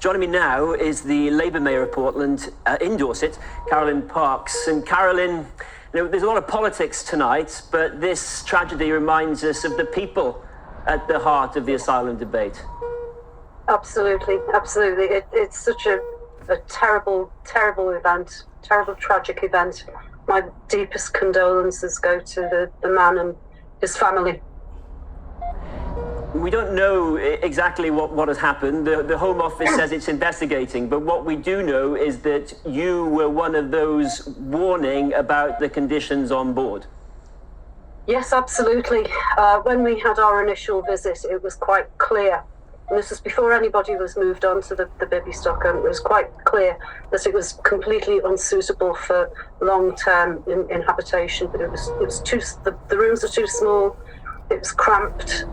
Joining me now is the Labour Mayor of Portland, in Dorset, Carralyn Parks. And Carralyn, there's a lot of politics tonight, but this tragedy reminds us of the people at the heart of the asylum debate. Absolutely, absolutely. It's such a terrible, terrible event, terrible, tragic event. My deepest condolences go to the man and his family. We don't know exactly what has happened. The Home Office says it's investigating, but what we do know is that you were one of those warning about the conditions on board. Yes, absolutely. When we had our initial visit, it was quite clear, and this was before anybody was moved on to the Bibby Stockholm, it was quite clear that it was completely unsuitable for long-term inhabitation. It was too, the rooms are too small, it was cramped.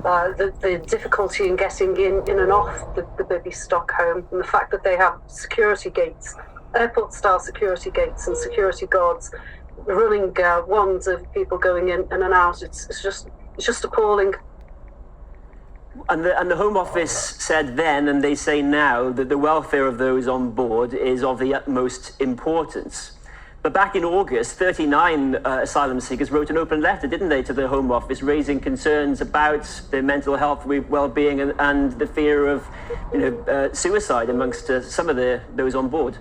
The difficulty in getting in and off the Bibby Stockholm, and the fact that they have security gates, airport-style security gates and security guards running wands of people going in and out. It's just appalling. And the Home Office said then, and they say now, that the welfare of those on board is of the utmost importance. But back in August, 39 asylum seekers wrote an open letter, didn't they, to the Home Office, raising concerns about their mental health, well-being, and the fear of, suicide amongst some of those on board.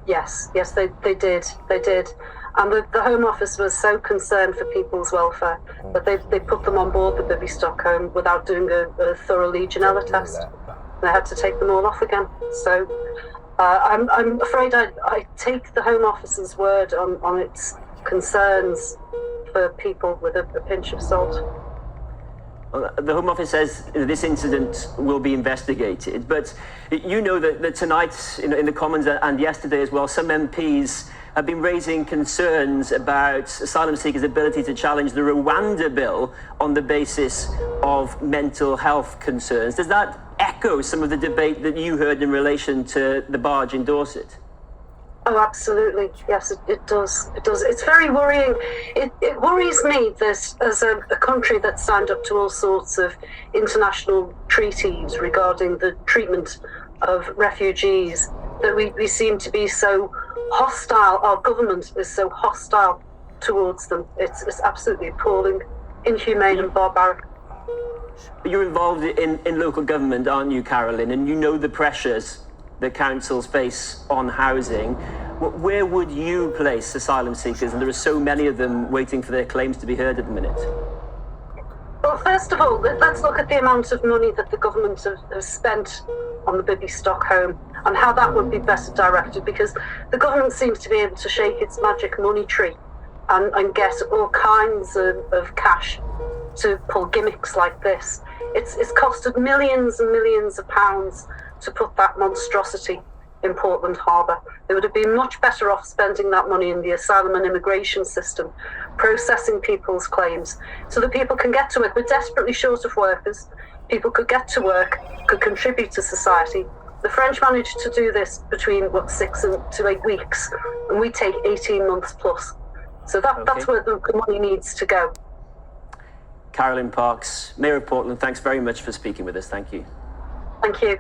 Yes, they did. And the Home Office was so concerned for people's welfare that they put them on board the Bibby Stockholm without doing a thorough Legionella test. They had to take them all off again. So I'm afraid I take the Home Office's word on its concerns for people with a pinch of salt. Well, the Home Office says this incident will be investigated, but you know that tonight in the Commons and yesterday as well, some MPs have been raising concerns about asylum seekers' ability to challenge the Rwanda bill on the basis of mental health concerns. Does that echo some of the debate that you heard in relation to the Barge in Dorset? Oh, absolutely. Yes, it does. It does. It's very worrying. It worries me that as a country that's signed up to all sorts of international treaties regarding the treatment of refugees, that we seem to be so hostile. Our government is so hostile towards them. It's absolutely appalling, inhumane and barbaric. You're involved in local government, aren't you, Carralyn? And you know the pressures that councils face on housing. Where would you place asylum seekers? And there are so many of them waiting for their claims to be heard at the minute. Well, first of all, let's look at the amount of money that the government has spent on the Bibby Stockholm and how that would be better directed, because the government seems to be able to shake its magic money tree and get all kinds of cash to pull gimmicks like this. It's costed millions and millions of pounds to put that monstrosity in Portland Harbour. They would have been much better off spending that money in the asylum and immigration system, processing people's claims so that people can get to work. We're desperately short of workers. People could get to work, could contribute to society. The French managed to do this between 6 to 8 weeks, and we take 18 months plus. So that's where the money needs to go. Carralyn Parks, Mayor of Portland, thanks very much for speaking with us. Thank you. Thank you.